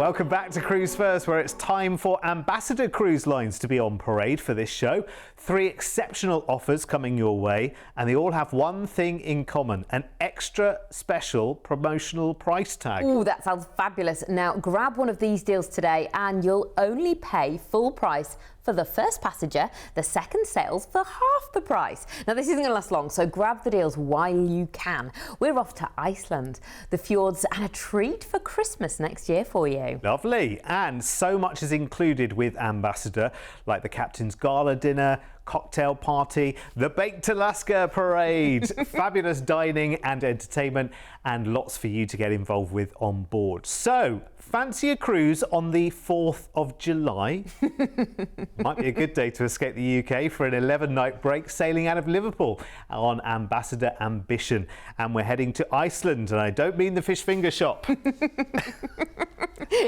Welcome back to Cruise First, where it's time for Ambassador Cruise Lines to be on parade for this show. 3 exceptional offers coming your way, and they all have one thing in common: an extra special promotional price tag. Ooh, that sounds fabulous. Now grab one of these deals today and you'll only pay full price for the first passenger. The second sails for half the price. Now this isn't going to last long, so grab the deals while you can. We're off to Iceland, the fjords, and a treat for Christmas next year for you. Lovely. And so much is included with Ambassador, like the captain's gala dinner, cocktail party, the Baked Alaska parade, fabulous dining and entertainment, and lots for you to get involved with on board. So fancy a cruise on the 4th of July. Might be a good day to escape the UK for an 11-night break, sailing out of Liverpool on Ambassador Ambition. And we're heading to Iceland, and I don't mean the fish finger shop.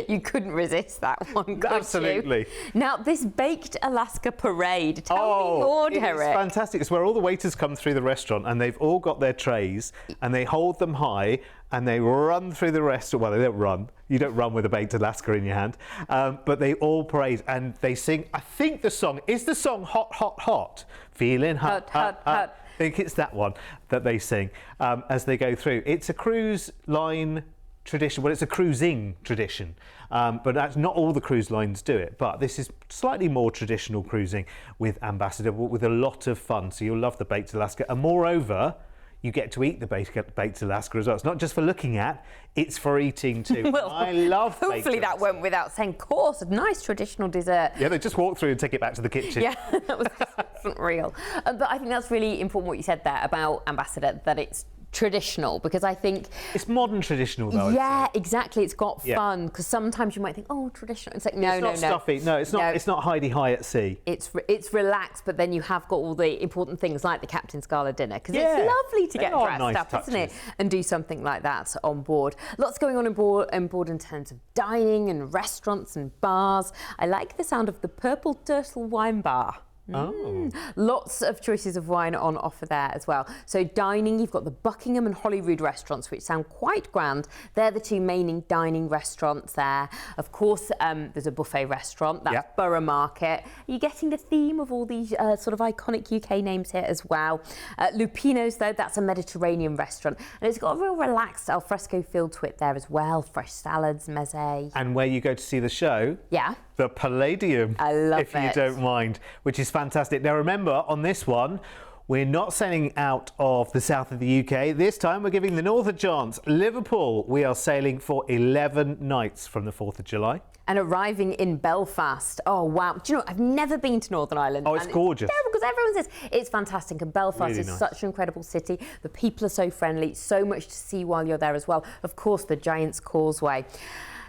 You couldn't resist that one, could Absolutely. you? Now, this Baked Alaska parade, tell me more, Derek. It's fantastic. It's where all the waiters come through the restaurant and they've all got their trays and they hold them high and they run through the restaurant. Well, they don't run. You don't run with a Baked Alaska in your hand. But they all parade and they sing, I think the song Hot, Hot, Hot? Feeling hot, hot, hot. I think it's that one that they sing as they go through. It's a cruise line tradition. Well, it's a cruising tradition, but that's not all the cruise lines do it. But this is slightly more traditional cruising with Ambassador, but with a lot of fun. So you'll love the Baked Alaska, and moreover, you get to eat the Baked Alaska as well. It's not just for looking at; it's for eating too. Well, I love. Hopefully that went without saying. Of course, a nice traditional dessert. Yeah, they just walk through and take it back to the kitchen. Yeah, that wasn't real. But I think that's really important what you said there about Ambassador, that it's traditional, because I think it's modern traditional though. Yeah, exactly. It's got fun, because sometimes you might think, oh, traditional. It's like it's not stuffy. No, it's not. No. It's not Heidi High at sea. It's relaxed, but then you have got all the important things like the captain's gala dinner, because it's lovely to get dressed up, touches. Isn't it? And do something like that on board. Lots going on board in terms of dining and restaurants and bars. I like the sound of the Purple Turtle Wine Bar. Lots of choices of wine on offer there as well. So dining, you've got the Buckingham and Holyrood restaurants, which sound quite grand. They're the 2 main dining restaurants there. Of course, there's a buffet restaurant, that's Borough Market. You're getting the theme of all these sort of iconic UK names here as well. Lupino's, though, that's a Mediterranean restaurant, and it's got a real relaxed alfresco feel to it there as well. Fresh salads, meze. And where you go to see the show? Yeah. The Palladium, I love if you don't mind, which is fantastic. Now remember, on this one, we're not sailing out of the south of the UK. This time we're giving the north a chance. Liverpool, we are sailing for 11 nights from the 4th of July. And arriving in Belfast. Oh, wow. Do you know, I've never been to Northern Ireland. Oh, it's gorgeous. It's because everyone says it's fantastic. And Belfast really is nice. such an incredible city. The people are so friendly. So much to see while you're there as well. Of course, the Giant's Causeway.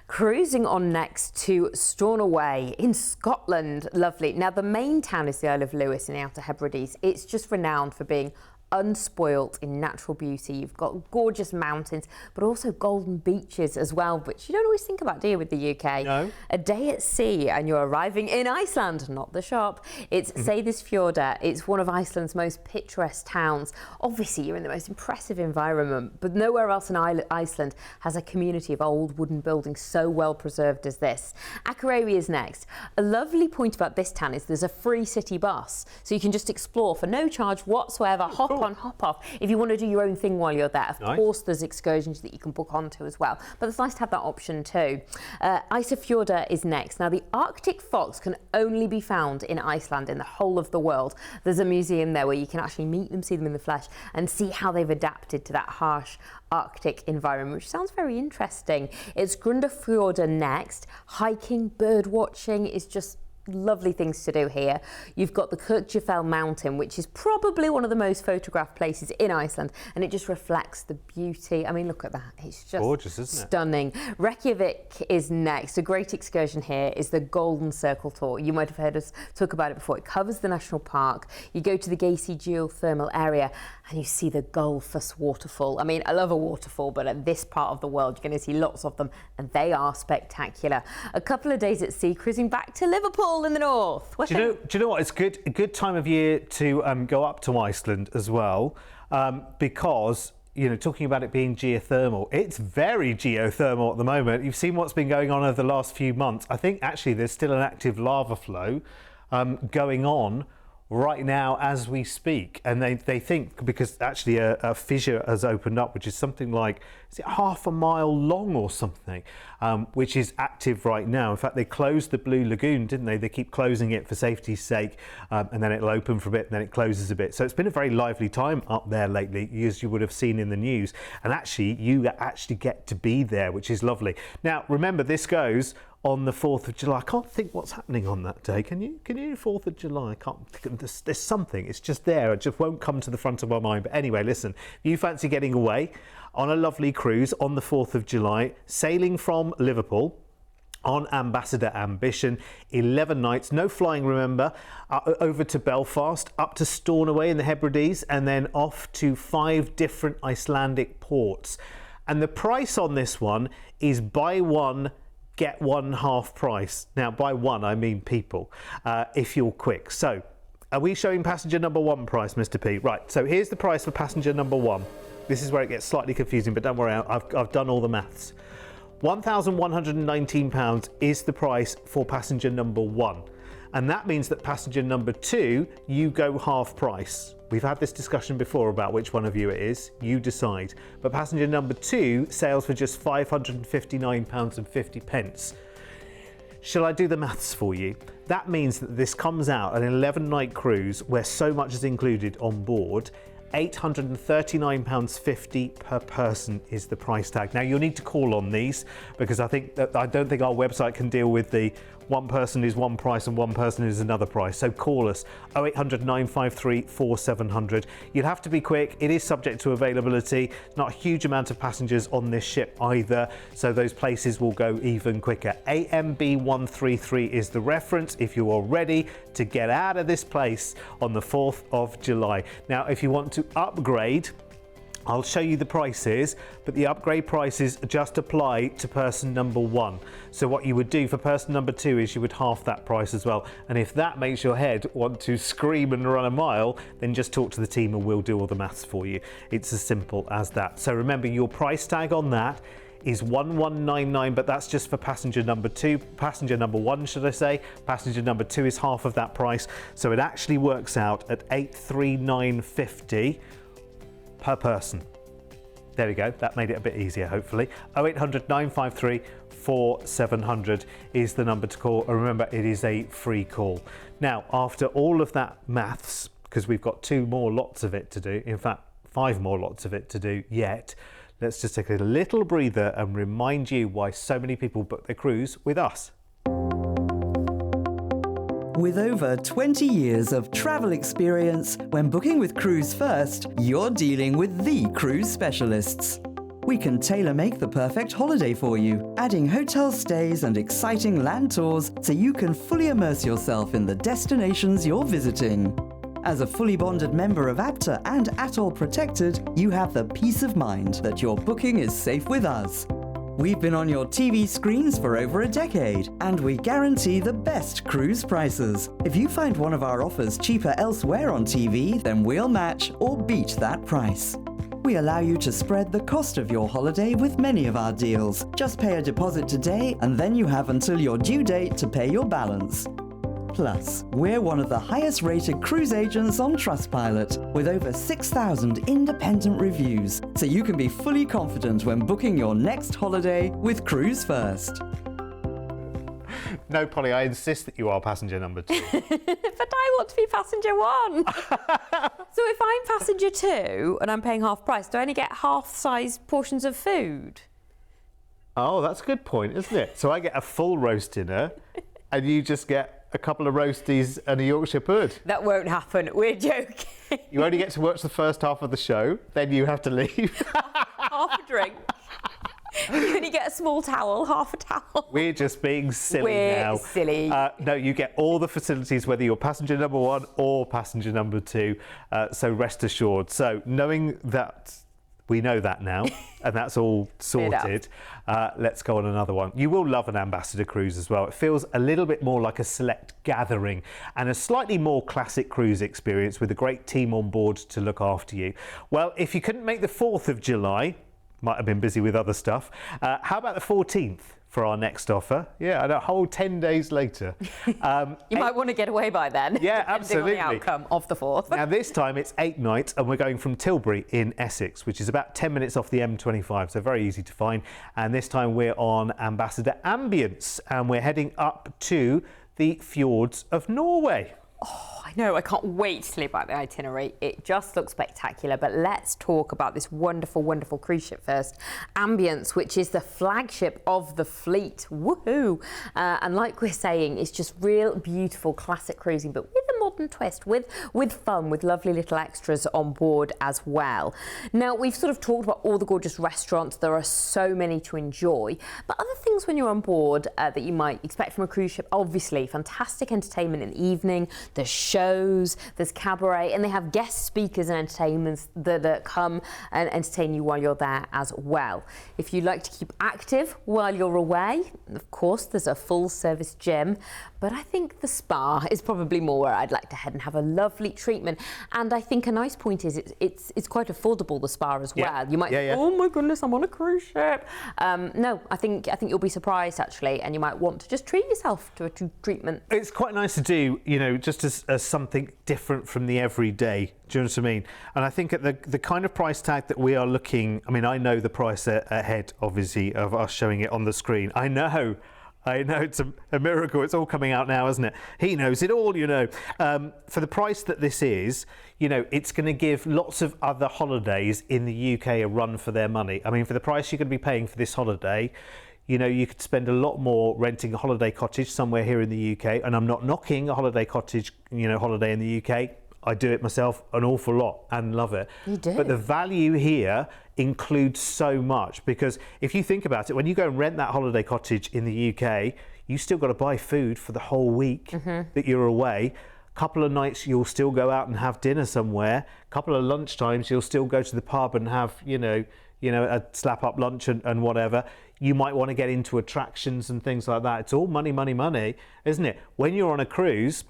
Cruising on next to Stornoway in Scotland. Lovely. Now, the main town is the Isle of Lewis in the Outer Hebrides. It's just renowned for being unspoilt in natural beauty. You've got gorgeous mountains, but also golden beaches as well, which you don't always think about, do you, with the UK? No. A day at sea and you're arriving in Iceland, not the shop. It's Seyðisfjörður. It's one of Iceland's most picturesque towns. Obviously, you're in the most impressive environment, but nowhere else in Iceland has a community of old wooden buildings so well preserved as this. Akureyri is next. A lovely point about this town is there's a free city bus, so you can just explore for no charge whatsoever. Hop on, hop off. If you want to do your own thing while you're there, of course there's excursions that you can book onto as well, but it's nice to have that option too. Ísafjörður is next. Now, the Arctic fox can only be found in Iceland in the whole of the world. There's a museum there where you can actually meet them, see them in the flesh, and see how they've adapted to that harsh Arctic environment, which sounds very interesting. It's Grundarfjörður next. Hiking, bird watching is just lovely things to do here. You've got the Kirkjufell mountain, which is probably one of the most photographed places in Iceland, and it just reflects the beauty. I mean, look at that. It's just gorgeous, isn't it? Stunning. Reykjavik is next. A great excursion here is the Golden Circle Tour. You might have heard us talk about it before. It covers the national park. You go to the Geysi geothermal area and you see the Gullfoss waterfall. I mean, I love a waterfall, but at this part of the world, you're going to see lots of them, and they are spectacular. A couple of days at sea, cruising back to Liverpool in the north. Do you know what? It's a good time of year to go up to Iceland as well, because talking about it being geothermal. It's very geothermal at the moment. You've seen what's been going on over the last few months. I think actually there's still an active lava flow going on right now as we speak, and they think, because actually a fissure has opened up, which is something like, is it half a mile long or something, which is active right now. In fact, they closed the Blue Lagoon, didn't they? They keep closing it for safety's sake, and then it'll open for a bit, and then it closes a bit. So it's been a very lively time up there lately, as you would have seen in the news, and actually you actually get to be there, which is lovely. Now remember, this goes on the 4th of July. I can't think what's happening on that day. Can you? 4th of July? I can't think. There's something. It's just there. It just won't come to the front of my mind. But anyway, listen, if you fancy getting away on a lovely cruise on the 4th of July, sailing from Liverpool on Ambassador Ambition, 11 nights, no flying, remember, over to Belfast, up to Stornoway in the Hebrides, and then off to 5 different Icelandic ports. And the price on this one is buy one, get one half price. Now, by one, I mean people, if you're quick. So, are we showing passenger number 1 price, Mr. P? Right, so here's the price for passenger number 1. This is where it gets slightly confusing, but don't worry, I've done all the maths. £1,119 is the price for passenger number 1. And that means that passenger number 2, you go half price. We've had this discussion before about which one of you it is. You decide. But passenger number 2 sails for just £559.50. Shall I do the maths for you? That means that this comes out an 11-night cruise where so much is included on board. £839.50 per person is the price tag. Now you'll need to call on these, because I don't think our website can deal with the one person is one price and one person is another price. So call us 0800 953 4700. You'll have to be quick. It is subject to availability. Not a huge amount of passengers on this ship either, so those places will go even quicker. AMB 133 is the reference if you are ready to get out of this place on the 4th of July. Now, if you want to upgrade, I'll show you the prices, but the upgrade prices just apply to person number 1. So what you would do for person number 2 is you would half that price as well. And if that makes your head want to scream and run a mile, then just talk to the team and we'll do all the maths for you. It's as simple as that. So remember, your price tag on that is 1199, but that's just for passenger number 2. Passenger number 1, should I say. Passenger number 2 is half of that price. So it actually works out at 839.50 per person. There we go. That made it a bit easier, hopefully. 0800 953 4700 is the number to call. And remember, it is a free call. Now, after all of that maths, because we've got 2 more lots of it to do, in fact, 5 more lots of it to do yet, let's just take a little breather and remind you why so many people book their cruise with us. With over 20 years of travel experience, when booking with Cruise1st, you're dealing with the cruise specialists. We can tailor-make the perfect holiday for you, adding hotel stays and exciting land tours so you can fully immerse yourself in the destinations you're visiting. As a fully bonded member of APTA and Atoll Protected, you have the peace of mind that your booking is safe with us. We've been on your TV screens for over a decade, and we guarantee the best cruise prices. If you find one of our offers cheaper elsewhere on TV, then we'll match or beat that price. We allow you to spread the cost of your holiday with many of our deals. Just pay a deposit today, and then you have until your due date to pay your balance. Plus, we're one of the highest rated cruise agents on Trustpilot, with over 6,000 independent reviews, so you can be fully confident when booking your next holiday with Cruise1st. No, Polly, I insist that you are passenger number 2. But I want to be passenger 1. So if I'm passenger 2 and I'm paying half price, do I only get half-size portions of food? Oh, that's a good point, isn't it? So I get a full roast dinner and you just get a couple of roasties and a Yorkshire pud. That won't happen. We're joking. You only get to watch the first half of the show, then you have to leave. Half a drink. You only get a small towel, half a towel. We're just being silly now. We're silly. No, you get all the facilities, whether you're passenger number 1 or passenger number 2. So rest assured. So knowing that We know that now, and that's all sorted. Let's go on another one. You will love an Ambassador cruise as well. It feels a little bit more like a select gathering and a slightly more classic cruise experience with a great team on board to look after you. Well, if you couldn't make the 4th of July, might have been busy with other stuff, how about the 14th? For our next offer, yeah, and a whole 10 days later. You might want to get away by then. Yeah, depending absolutely. on the outcome of the 4th. Now this time it's 8 nights, and we're going from Tilbury in Essex, which is about 10 minutes off the M25, so very easy to find. And this time we're on Ambassador Ambience, and we're heading up to the fjords of Norway. Oh, I know, I can't wait to leave out the itinerary. It just looks spectacular, but let's talk about this wonderful, wonderful cruise ship first. Ambience, which is the flagship of the fleet. Woohoo! And like we're saying, it's just real beautiful classic cruising, but with a modern twist, with fun, with lovely little extras on board as well. Now, we've sort of talked about all the gorgeous restaurants. There are so many to enjoy, but other things when you're on board that you might expect from a cruise ship, obviously, fantastic entertainment in the evening. There's shows, there's cabaret, and they have guest speakers and entertainments that come and entertain you while you're there as well. If you'd like to keep active while you're away, of course, there's a full-service gym, but I think the spa is probably more where I'd like to head and have a lovely treatment. And I think a nice point is it's quite affordable, the spa as well. You might think, oh my goodness, I'm on a cruise ship. No, I think you'll be surprised actually, and you might want to just treat yourself to a treatment. It's quite nice to do, you know, just as something different from the everyday. Do you know what I mean? And I think at the kind of price tag that we are looking, I mean, I know the price ahead, obviously, of us showing it on the screen. I know it's a miracle. It's all coming out now, isn't it? He knows it all, you know. For the price that this is, you know, it's going to give lots of other holidays in the UK a run for their money. I mean, for the price you're going to be paying for this holiday, you know, you could spend a lot more renting a holiday cottage somewhere here in the UK. And I'm not knocking a holiday cottage, you know, holiday in the UK. I do it myself an awful lot and love it. You do. But the value here includes so much, because if you think about it, when you go and rent that holiday cottage in the UK, you still got to buy food for the whole week that you're away. Couple of nights you'll still go out and have dinner somewhere. Couple of lunchtimes you'll still go to the pub and have, you know, a slap up lunch and whatever. You might want to get into attractions and things like that. It's all money, money, money, isn't it? When you're on a cruise,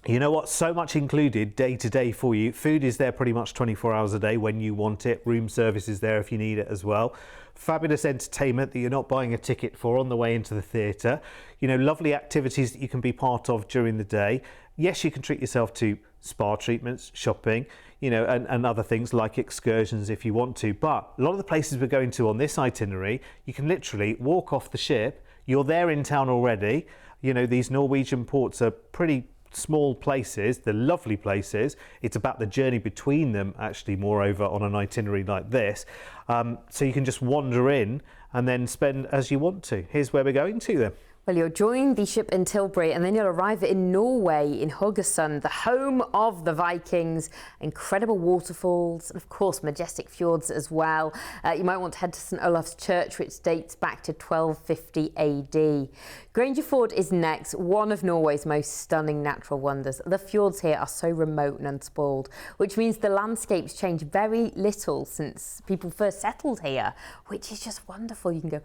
you know what? So much included day to day for you. Food is there pretty much 24 hours a day when you want it. Room service is there if you need it as well. Fabulous entertainment that you're not buying a ticket for on the way into the theatre. You know, lovely activities that you can be part of during the day. Yes, you can treat yourself to spa treatments, shopping, you know, and other things like excursions if you want to. But a lot of the places we're going to on this itinerary, you can literally walk off the ship. You're there in town already. You know, these Norwegian ports are pretty small places. They're lovely places. It's about the journey between them, actually, moreover, on an itinerary like this. So you can just wander in and then spend as you want to. Here's where we're going to then. Well, you'll join the ship in Tilbury and then you'll arrive in Norway, in Haugesund, the home of the Vikings. Incredible waterfalls and, of course, majestic fjords as well. You might want to head to St Olaf's Church, which dates back to 1250 AD. Grangerford is next, one of Norway's most stunning natural wonders. The fjords here are so remote and unspoiled, which means the landscapes change very little since people first settled here, which is just wonderful. You can go,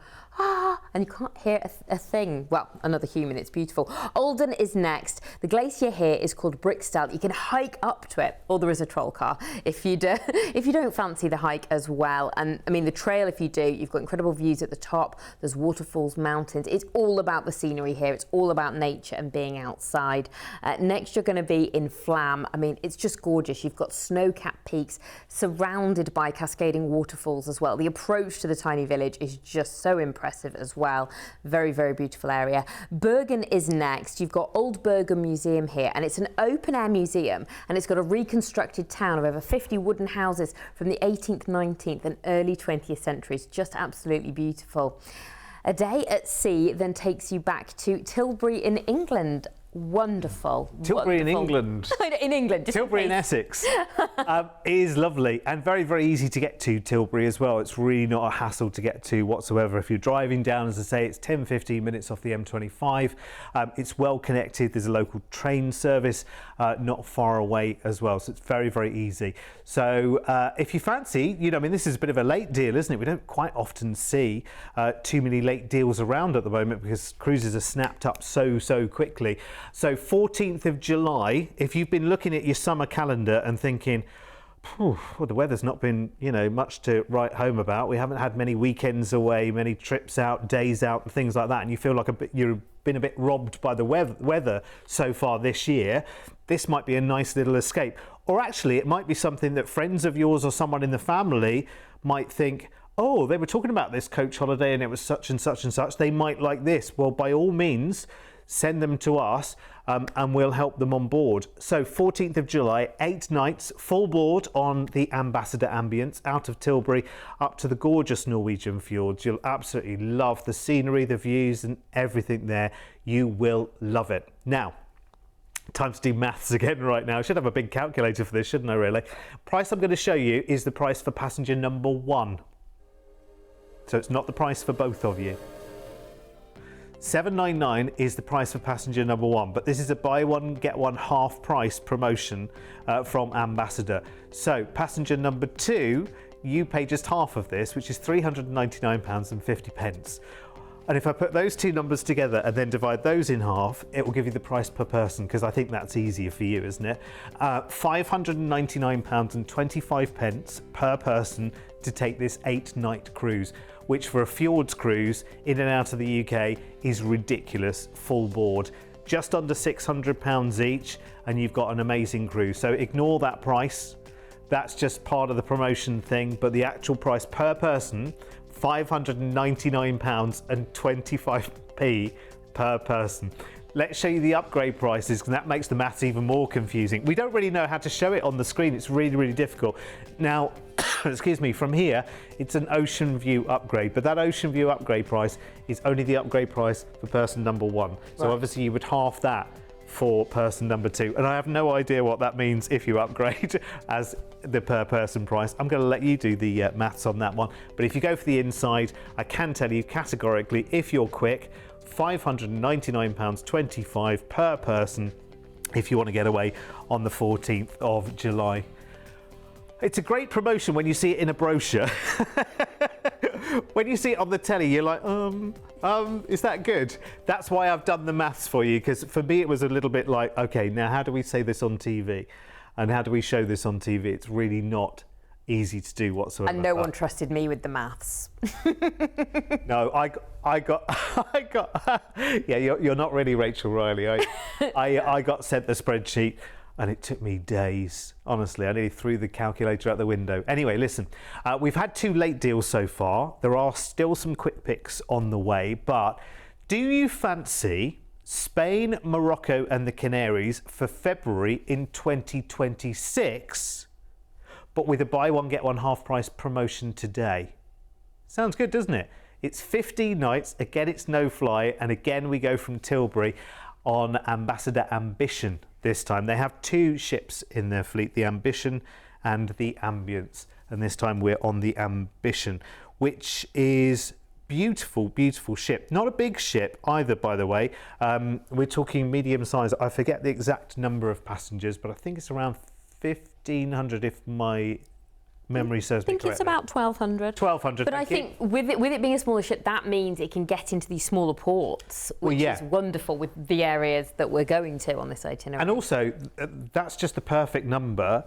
and you can't hear a thing. Well, another human, it's beautiful. Olden is next. The glacier here is called Briksdal. You can hike up to it, or there is a troll car if you don't fancy the hike as well. And I mean, the trail, if you do, you've got incredible views at the top. There's waterfalls, mountains. It's all about the scenery here. It's all about nature and being outside. Next, you're going to be in Flam. I mean, it's just gorgeous. You've got snow-capped peaks surrounded by cascading waterfalls as well. The approach to the tiny village is just so impressive as well. Very, very beautiful area. Bergen is next. You've got Old Bergen Museum here, and it's an open-air museum, and it's got a reconstructed town of over 50 wooden houses from the 18th, 19th and early 20th centuries. Just absolutely beautiful. A day at sea then takes you back to Tilbury in England. wonderful. Tilbury in wonderful. England. In England. Just Tilbury in case. Essex is lovely and very, very easy to get to Tilbury as well. It's really not a hassle to get to whatsoever. If you're driving down, as I say, it's 10-15 minutes off the M25. It's well connected. There's a local train service not far away as well. So it's very, very easy. So if you fancy, I mean, this is a bit of a late deal, isn't it? We don't quite often see too many late deals around at the moment because cruises are snapped up so quickly. So 14th of July, if you've been looking at your summer calendar and thinking, well, the weather's not been, much to write home about. We haven't had many weekends away, many trips out, days out, and things like that. And you feel like you've been a bit robbed by the weather so far this year. This might be a nice little escape. Or actually, it might be something that friends of yours or someone in the family might think, oh, they were talking about this coach holiday and it was such and such and such. They might like this. Well, by all means, send them to us and we'll help them on board. So 14th of July, 8 nights, full board on the Ambassador Ambience out of Tilbury up to the gorgeous Norwegian fjords. You'll absolutely love the scenery, the views and everything there. You will love it. Now, time to do maths again right now. I should have a big calculator for this, shouldn't I really? Price I'm going to show you is the price for passenger number 1. So it's not the price for both of you. $799 is the price for passenger number 1, but this is a buy one get one half price promotion from Ambassador. So passenger number 2, you pay just half of this, which is £399.50. And if I put those two numbers together and then divide those in half, it will give you the price per person, because I think that's easier for you, isn't it? £599.25 per person to take this 8-night cruise, which for a fjords cruise in and out of the UK is ridiculous, full board. Just under £600 each, and you've got an amazing cruise. So ignore that price. That's just part of the promotion thing, but the actual price per person, £599.25 per person. Let's show you the upgrade prices, because that makes the maths even more confusing. We don't really know how to show it on the screen. It's really difficult. Now, excuse me, from here, it's an ocean view upgrade, but that ocean view upgrade price is only the upgrade price for person number 1. So right. Obviously you would half that for person number 2. And I have no idea what that means if you upgrade as the per person price. I'm going to let you do the maths on that one. But if you go for the inside, I can tell you categorically, if you're quick, £599.25 per person if you want to get away on the 14th of July. It's a great promotion when you see it in a brochure. When you see it on the telly, you're like, is that good? That's why I've done the maths for you, because for me it was a little bit like, okay, now how do we say this on TV? And how do we show this on TV? It's really not easy to do whatsoever. And no one trusted me with the maths. No, I got, yeah, you're not really Rachel Riley. I got sent the spreadsheet and it took me days. Honestly, I nearly threw the calculator out the window. Anyway, listen, we've had 2 late deals so far. There are still some quick picks on the way, but do you fancy Spain, Morocco and the Canaries for February in 2026, but with a buy one get one half price promotion today? Sounds good, doesn't it? It's 15 nights, again it's no fly, and again we go from Tilbury on Ambassador Ambition this time. They have 2 ships in their fleet, the Ambition and the Ambience, and this time we're on the Ambition, which is beautiful ship. Not a big ship either, by the way. We're talking medium size. I forget the exact number of passengers, but I think it's around 1,500 if my memory serves me correctly. I think it's about 1,200. 1,200. But I think with it being a smaller ship, that means it can get into these smaller ports, which is wonderful with the areas that we're going to on this itinerary. And also, that's just the perfect number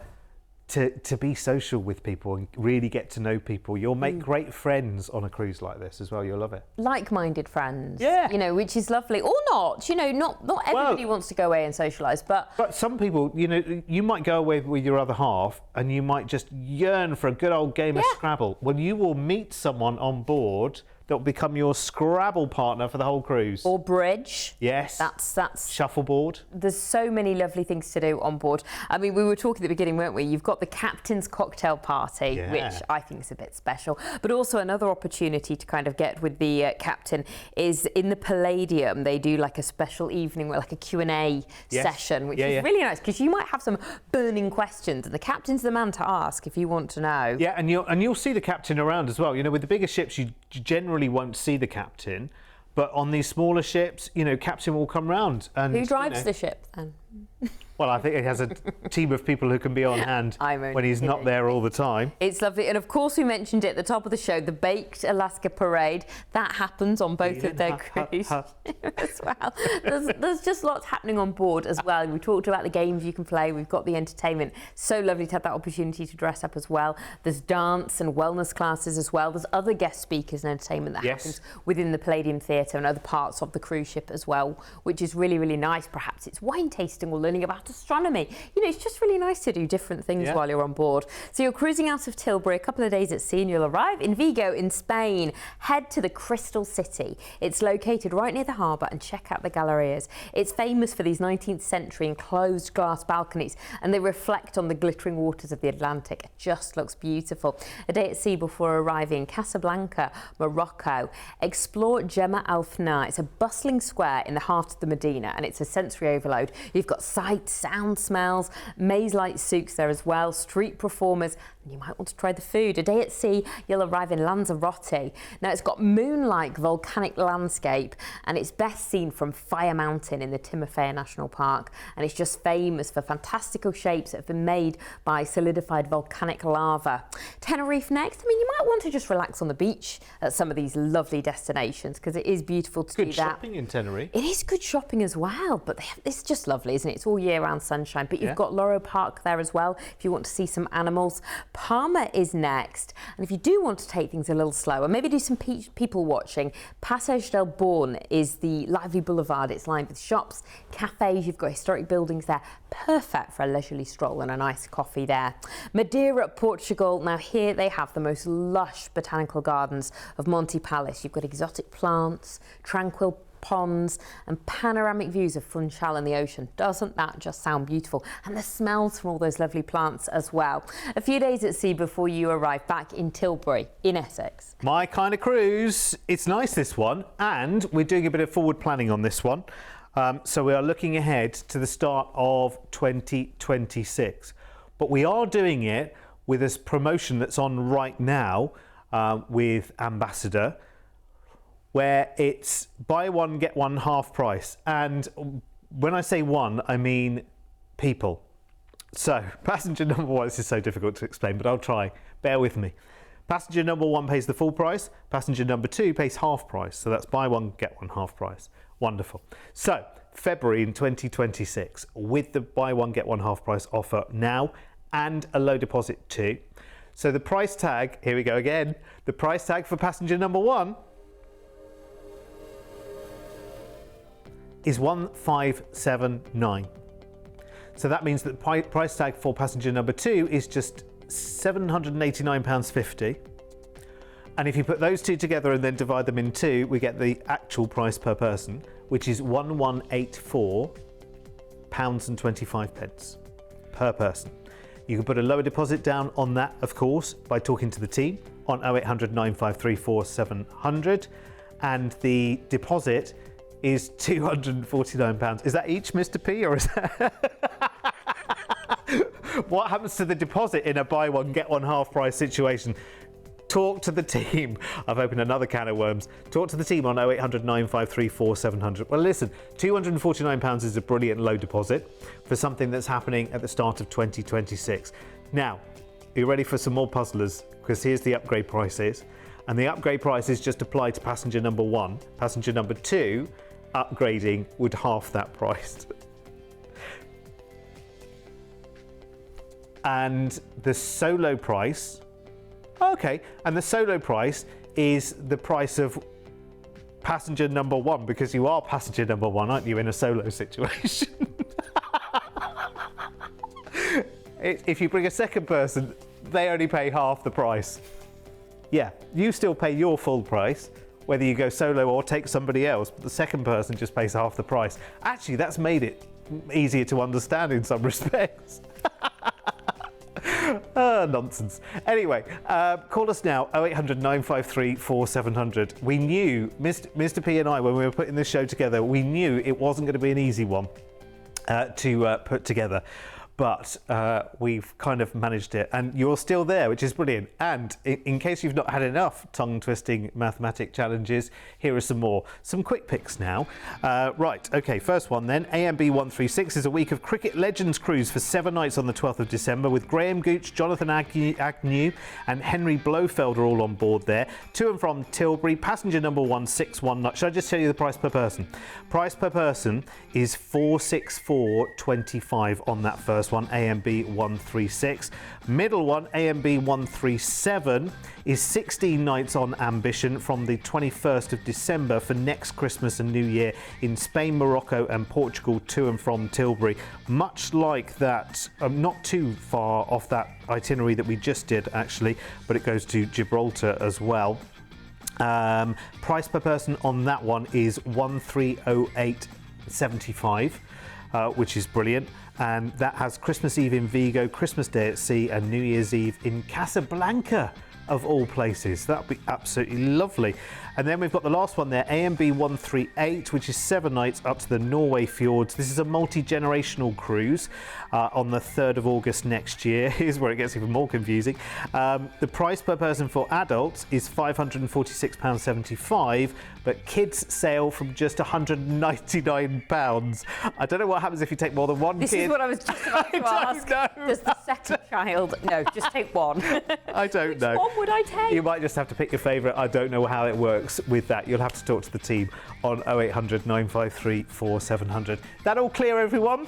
to be social with people and really get to know people. You'll make great friends on a cruise like this as well. You'll love it. Like-minded friends, yeah, which is lovely. Or not, not everybody wants to go away and socialise, but some people, you might go away with your other half and you might just yearn for a good old game of Scrabble. Well, you will meet someone on board that will become your Scrabble partner for the whole cruise. Or bridge. Yes. That's Shuffleboard. There's so many lovely things to do on board. I mean, we were talking at the beginning, weren't we? You've got the captain's cocktail party, which I think is a bit special. But also another opportunity to kind of get with the captain is in the Palladium. They do like a special evening, with like a Q&A session, which is really nice because you might have some burning questions, and the captain's the man to ask if you want to know. Yeah, and you'll see the captain around as well. You know, with the bigger ships, you generally won't see the captain, but on these smaller ships, you know, captain will come round. And who drives the ship then? Well, I think he has a team of people who can be on hand when he's not there all the time. It's lovely. And of course, we mentioned it at the top of the show, the Baked Alaska Parade. That happens on both of their cruises as well. There's just lots happening on board as well. We talked about the games you can play. We've got the entertainment. So lovely to have that opportunity to dress up as well. There's dance and wellness classes as well. There's other guest speakers and entertainment that happens within the Palladium Theatre and other parts of the cruise ship as well, which is really, really nice. Perhaps it's wine tasting or learning about astronomy. You know, it's just really nice to do different things while you're on board. So you're cruising out of Tilbury, a couple of days at sea, and you'll arrive in Vigo in Spain. Head to the Crystal City. It's located right near the harbour, and check out the gallerias. It's famous for these 19th century enclosed glass balconies, and they reflect on the glittering waters of the Atlantic. It just looks beautiful. A day at sea before arriving Casablanca, Morocco. Explore Gemma Al Fna. It's a bustling square in the heart of the Medina, and it's a sensory overload. You've got sights, sound, smells, maze-like souks there as well, street performers, and you might want to try the food. A day at sea, you'll arrive in Lanzarote. Now, it's got moon-like volcanic landscape, and it's best seen from Fire Mountain in the Timofea National Park, and it's just famous for fantastical shapes that have been made by solidified volcanic lava. Tenerife next. I mean, you might want to just relax on the beach at some of these lovely destinations, because it is beautiful to do that. Good shopping in Tenerife. It is good shopping as well, but it's just lovely, isn't it? It's all year-round sunshine. But you've got Loro Park there as well, if you want to see some animals. Palma is next, and if you do want to take things a little slower, maybe do some people watching, Passage del Born is the lively boulevard. It's lined with shops, cafes, you've got historic buildings there, perfect for a leisurely stroll and a nice coffee there. Madeira, Portugal. Now here they have the most lush botanical gardens of Monte Palace. You've got exotic plants, tranquil ponds and panoramic views of Funchal and the ocean. Doesn't that just sound beautiful? And the smells from all those lovely plants as well. A few days at sea before you arrive back in Tilbury in Essex. My kind of cruise. It's nice, this one, and we're doing a bit of forward planning on this one. So we are looking ahead to the start of 2026, but we are doing it with this promotion that's on right now with Ambassador, where it's buy one, get one half price. And when I say one, I mean people. So passenger number one, this is so difficult to explain, but I'll try. Bear with me. Passenger number one pays the full price. Passenger number two pays half price. So that's buy one, get one half price. Wonderful. So February in 2026, with the buy one, get one half price offer now and a low deposit too. So the price tag, here we go again, the price tag for passenger number one is 1579. So that means that the price tag for passenger number two is just £789.50. And if you put those two together and then divide them in two, we get the actual price per person, which is £1184.25 per person. You can put a lower deposit down on that, of course, by talking to the team on 0800 953 4700, and the deposit is £249. Is that each, Mr. P, or is that... What happens to the deposit in a buy one, get one half price situation? Talk to the team. I've opened another can of worms. Talk to the team on 0800 953 4700. Well, listen, £249 is a brilliant low deposit for something that's happening at the start of 2026. Now, are you ready for some more puzzlers? Because here's the upgrade prices. And the upgrade prices just apply to passenger number one. Passenger number two, upgrading would half that price. And the solo price, okay, and the solo price is the price of passenger number one, because you are passenger number one, aren't you, in a solo situation? If you bring a second person, they only pay half the price. Yeah, you still pay your full price. whether you go solo or take somebody else, but the second person just pays half the price. Actually, that's made it easier to understand in some respects. Nonsense. Anyway, call us now, 0800 953 4700. We knew, Mr. P and I, when we were putting this show together, we knew it wasn't going to be an easy one to put together. But we've kind of managed it, and you're still there, which is brilliant. And in case you've not had enough tongue-twisting mathematic challenges, here are some more. Some quick picks now. Right, okay, first one then. AMB 136 is a week of Cricket Legends cruise for 7 nights on the 12th of December with Graham Gooch, Jonathan Agnew and Henry Blofeld are all on board there. To and from Tilbury, passenger number 161. Should I just tell you the price per person? Price per person is $464.25 on that first one, AMB 136. Middle one, AMB 137, is 16 nights on Ambition from the 21st of December for next Christmas and New Year in Spain, Morocco and Portugal to and from Tilbury. Much like that, not too far off that itinerary that we just did actually, but it goes to Gibraltar as well. Price per person on that one is $1308.75, which is brilliant. And that has Christmas Eve in Vigo, Christmas Day at sea and New Year's Eve in Casablanca, of all places. That would be absolutely lovely. And then we've got the last one there, AMB 138, which is 7 nights up to the Norway fjords. This is a multi-generational cruise on the 3rd of August next year. Here's where it gets even more confusing. The price per person for adults is £546.75, but kids sail from just £199. I don't know what happens if you take more than one kid. This is what I was just about to ask. Does the second child? No, just take one. I don't know. Which one would I take? You might just have to pick your favourite. I don't know how it works with that. You'll have to talk to the team on 0800 953 4700. That all clear, everyone?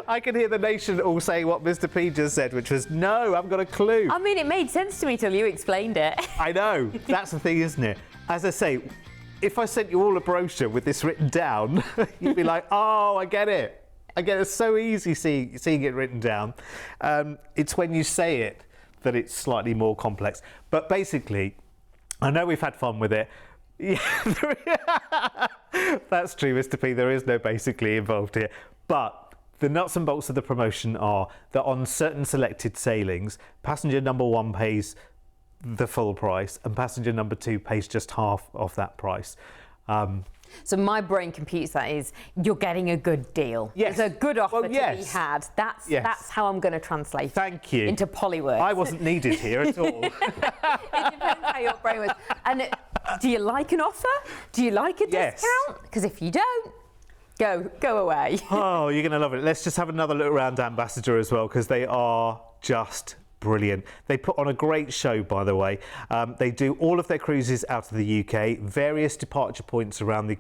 I can hear the nation all saying what Mr. P just said, which was, no, I haven't got a clue. I mean, it made sense to me till you explained it. I know. That's the thing, isn't it? As I say, if I sent you all a brochure with this written down, you'd be like, oh, I get it. I get it. It's so easy seeing it written down. It's when you say it that it's slightly more complex. But basically, I know we've had fun with it. Yeah, that's true, Mr. P. There is no basically involved here. But the nuts and bolts of the promotion are that on certain selected sailings, passenger number 1 pays the full price and passenger number 2 pays just half of that price. So my brain computes that is, you're getting a good deal. Yes. There's a good offer to be had. Yes. That's how I'm going to translate Thank you. into Pollywords. I wasn't needed here at all. It depends how your brain was. And do you like an offer? Do you like a discount? Because if you don't, go away. Oh, you're going to love it. Let's just have another look around Ambassador as well, because they are just brilliant. They put on a great show, by the way. They do all of their cruises out of the UK, various departure points around the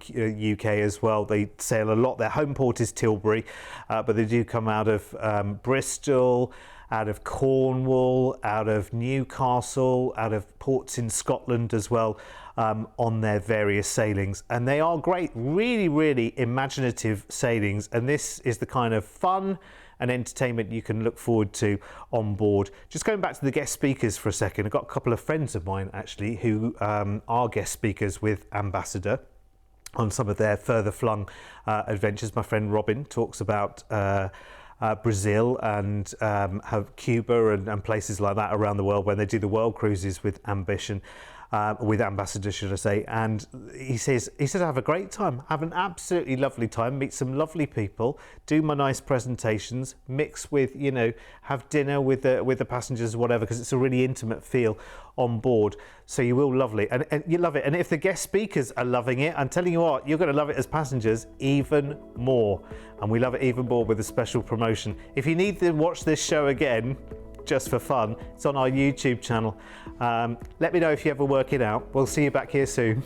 UK as well. They sail a lot. Their home port is Tilbury, but they do come out of Bristol, out of Cornwall, out of Newcastle, out of ports in Scotland as well, on their various sailings. And they are great, really, really imaginative sailings. And this is the kind of fun and entertainment you can look forward to on board. Just going back to the guest speakers for a second, I've got a couple of friends of mine actually who are guest speakers with Ambassador on some of their further flung adventures. My friend Robin talks about Brazil and Cuba and places like that around the world when they do the world cruises with Ambition. With Ambassador, should I say, and he says have a great time, have an absolutely lovely time, meet some lovely people, do my nice presentations, mix with, you know, have dinner with the passengers or whatever, because it's a really intimate feel on board. So you will love it, and you love it. And if the guest speakers are loving it, I'm telling you what, you're going to love it as passengers even more. And we love it even more with a special promotion. If you need to watch this show again, just for fun, it's on our YouTube channel. Let me know if you ever work it out. We'll see you back here soon.